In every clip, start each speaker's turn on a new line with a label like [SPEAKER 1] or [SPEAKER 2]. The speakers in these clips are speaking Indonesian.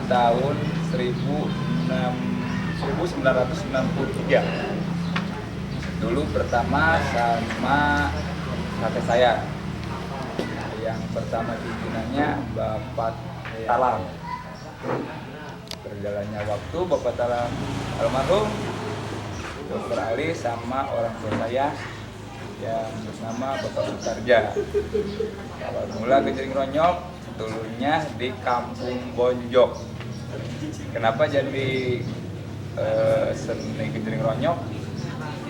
[SPEAKER 1] tahun 1993. Dulu pertama sama kakek saya. Yang pertama pimpinannya Bapak Talam. Berjalannya waktu Bapak Talam almarhum, beralih sama orang tua saya yang bernama Bapak Sutarja. Awal mula Genjering Ronyok dulunya di Kampung Bonjok. Kenapa jadi seni Genjering Ronyok?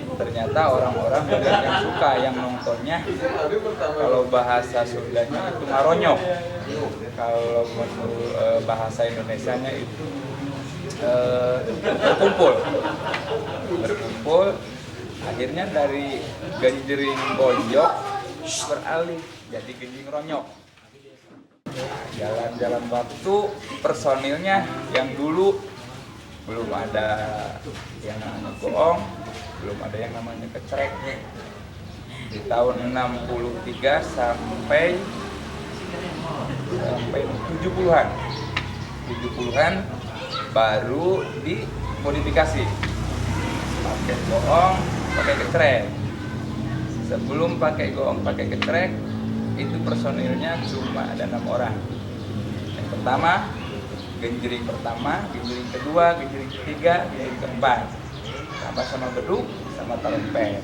[SPEAKER 1] Ternyata orang-orang banyak yang suka, yang nontonnya kalau bahasa Sundanya itu ngaronyok, kalau menurut bahasa Indonesianya itu berkumpul. Akhirnya dari Genjering Bonjok beralih jadi Genjering Ronyok. Jalan-jalan waktu personilnya yang dulu belum ada yang namanya goong, belum ada yang namanya kecrek. Di tahun 63 sampai 70-an baru dimodifikasi pakai goong, pakai kecrek. Sebelum pakai goong, pakai kecrek, itu personilnya cuma ada 6 orang. Yang pertama Genjering pertama, Genjering kedua, Genjering ketiga, Genjering keempat, sama beduk, sama trompet.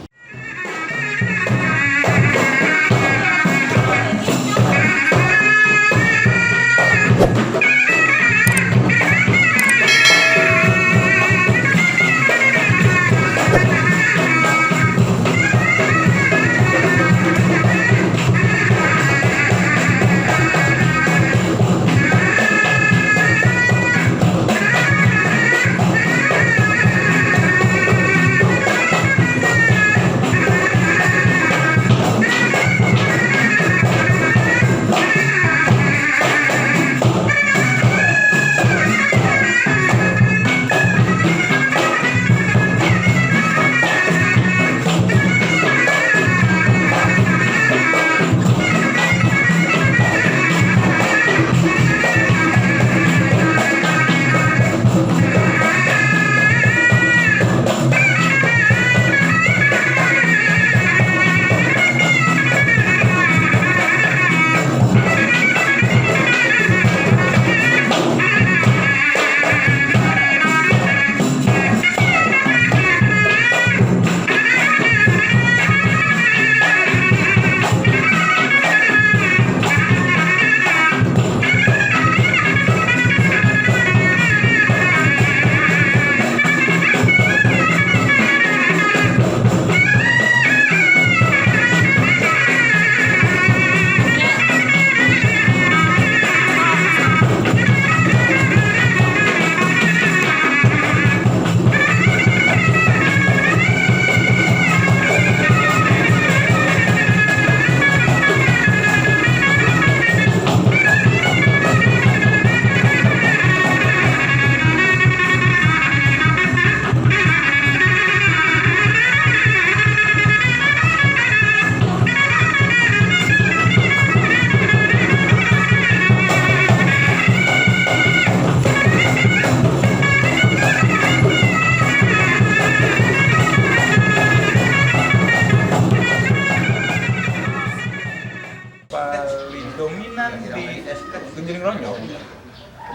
[SPEAKER 1] Genjering Ronyok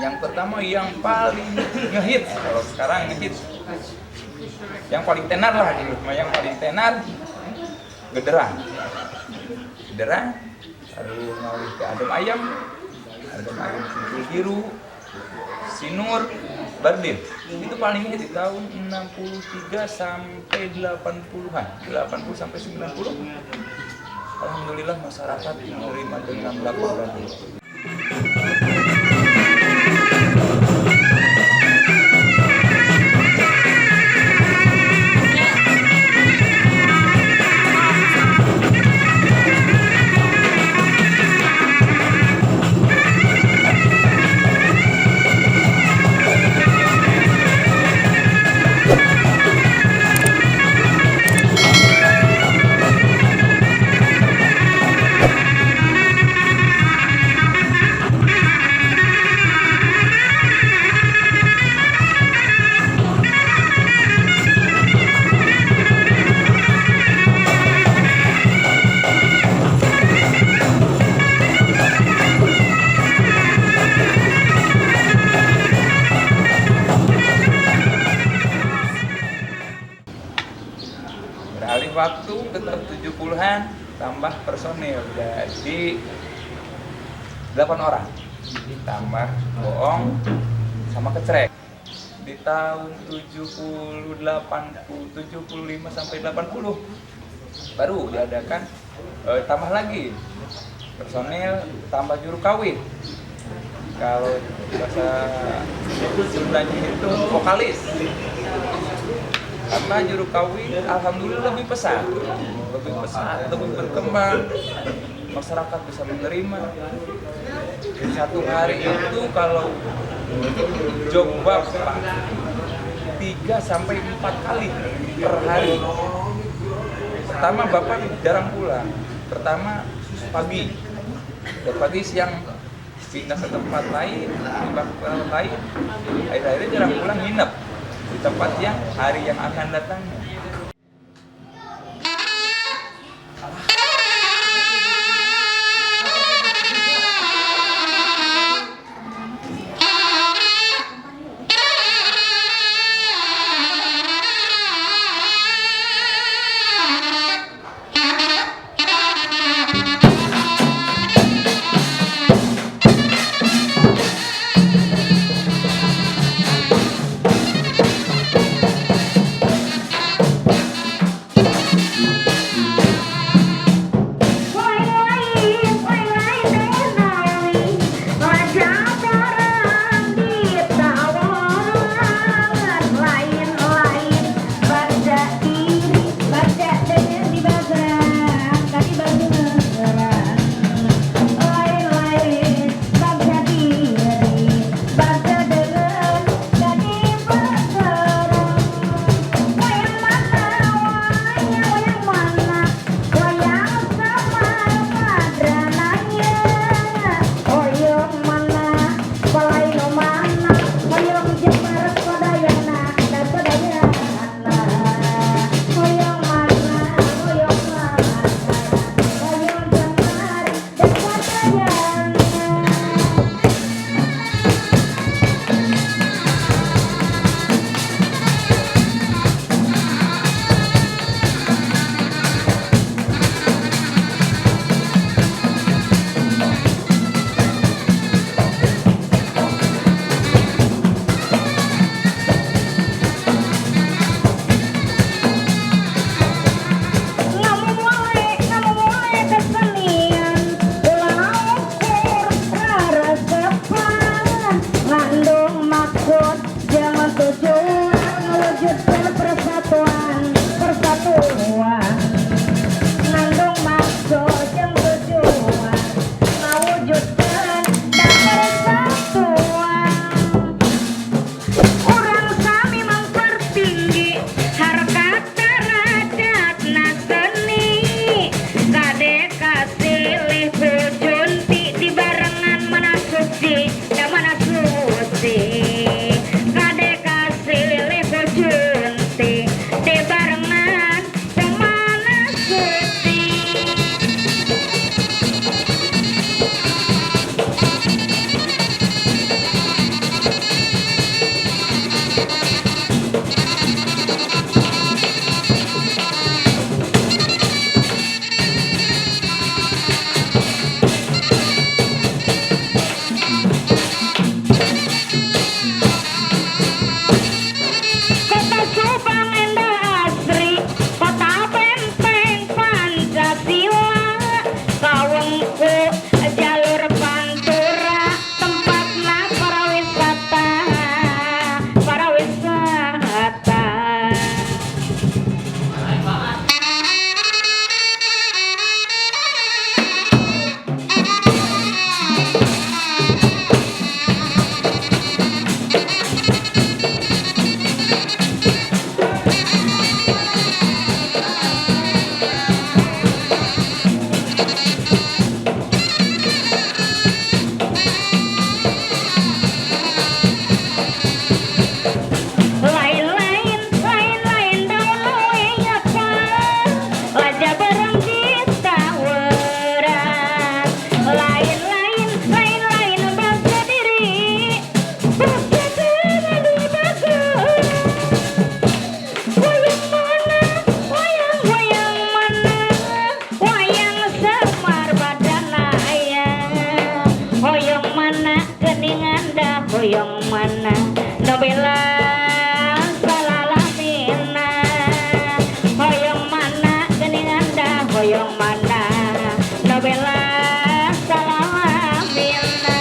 [SPEAKER 1] yang pertama yang paling ngehit, kalau sekarang ngehit yang paling tenar lah dulu, yang paling tenar gederan, lalu ngalih ke adem ayam simpul biru, sinur, bardin. Itu paling ngehit di tahun 63 sampai 80-an, 80 sampai 90. Alhamdulillah masyarakat menerima dengan laporan itu. dan tambah personil jadi 8 orang ditambah boong sama kecrek. Di tahun 75 sampai 80 baru diadakan tambah lagi personil, tambah juru kawin. Kalau bahasa Sundanya itu vokalis. Karena juru kawin alhamdulillah lebih pesat, lebih berkembang, masyarakat bisa menerima. Satu hari itu kalau job bapak 3 sampai 4 kali per hari. Pertama bapak jarang pulang. Pertama pagi siang pindah ke tempat lain, akhirnya jarang pulang, nginep di tempat yang hari yang akan datang.
[SPEAKER 2] hoyong mana nabela salamina.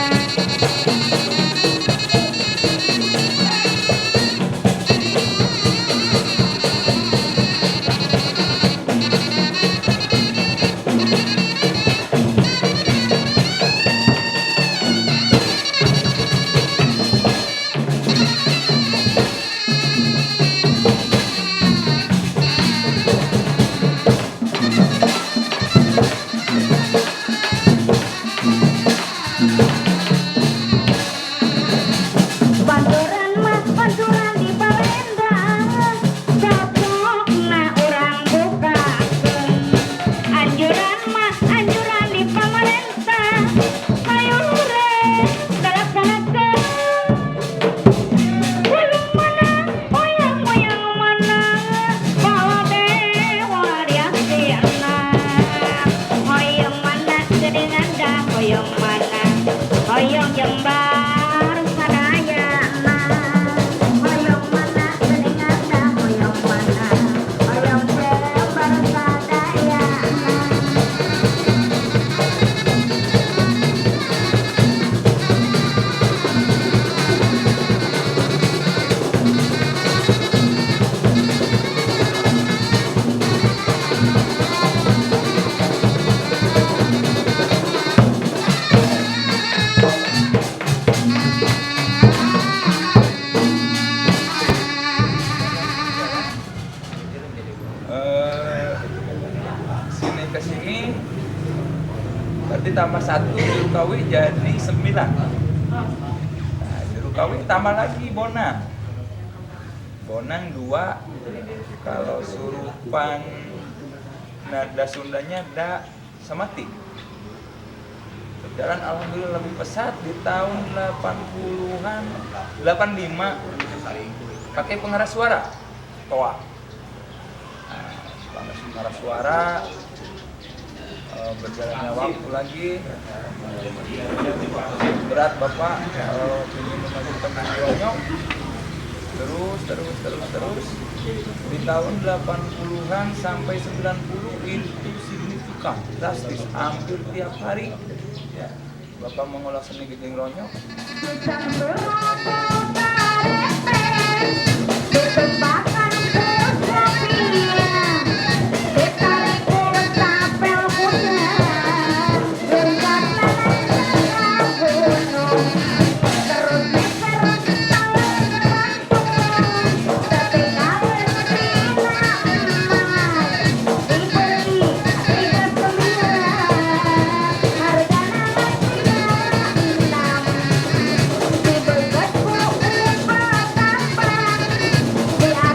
[SPEAKER 2] Panturan mah panturan di Palembang, sapokna urang bukakeun. Anjuran mah anjuran di pamarentah, mayure dalaksanakeun. Hoyong mana, hoyong mana, bala dewa diasiana. Hoyong mana gedengan dah, hoyong mana, hoyong Jembar sadayana. Hoyong mana gedengan dah, hoyong mana, hoyong Jembar sadayana.
[SPEAKER 1] Sini ke sini berarti tambah 1 Jurukawi jadi 9. Nah, Jurukawi tambah lagi Bonang. Bonang 2. Kalau surupan nada Sundanya da samati. Berjalan alhamdulillah lebih pesat di tahun 80-an, 85 pakai pengeras suara toa. Pengeras suara berjalannya waktu lagi berat Bapak kalau ingin memajukan Banyuwangi terus di tahun 80-an sampai 90 itu signifikan drastis hampir tiap hari ya Bapak mengolah seni Gejeng Ronyok.
[SPEAKER 2] Yeah.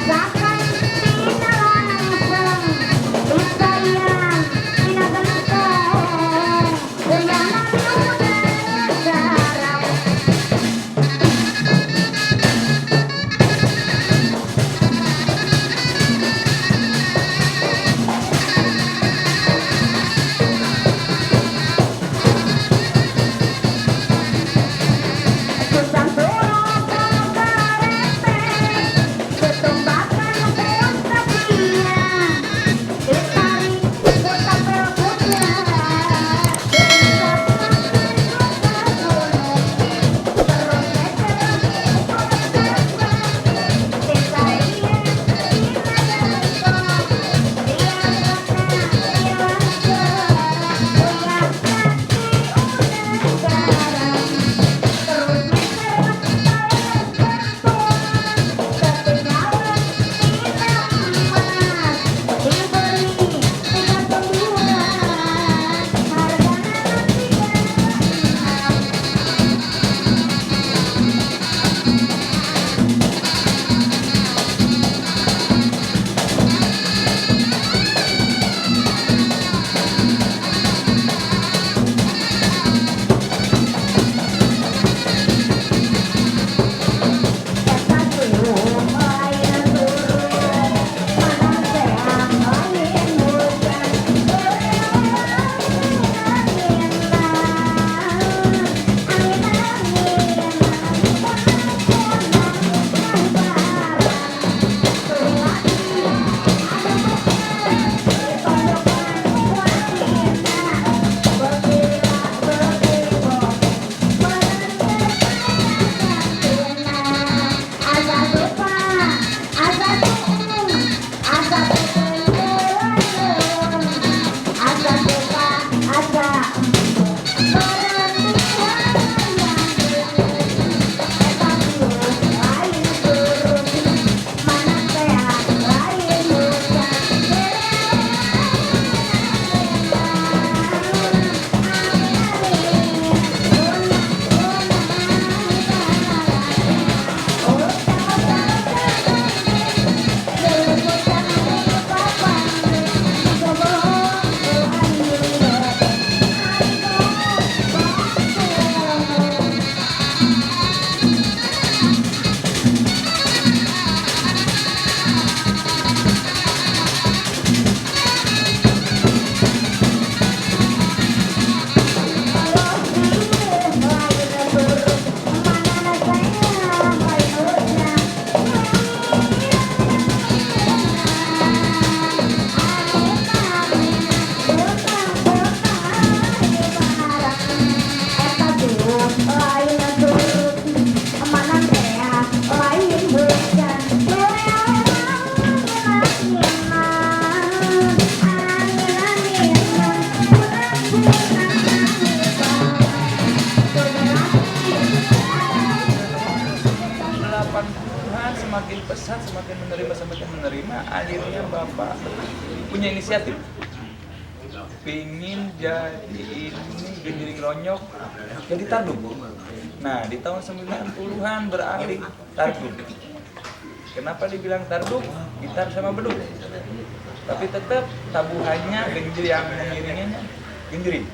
[SPEAKER 1] semakin menerima, akhirnya bapak punya inisiatif pingin jadi ini genjering ronyok jadi tardum. Nah di tahun 90-an beralih tardum. Kenapa dibilang tardum? Gitar sama beduk. Tapi tetap tabuhannya genjering yang mengiringinya genjering.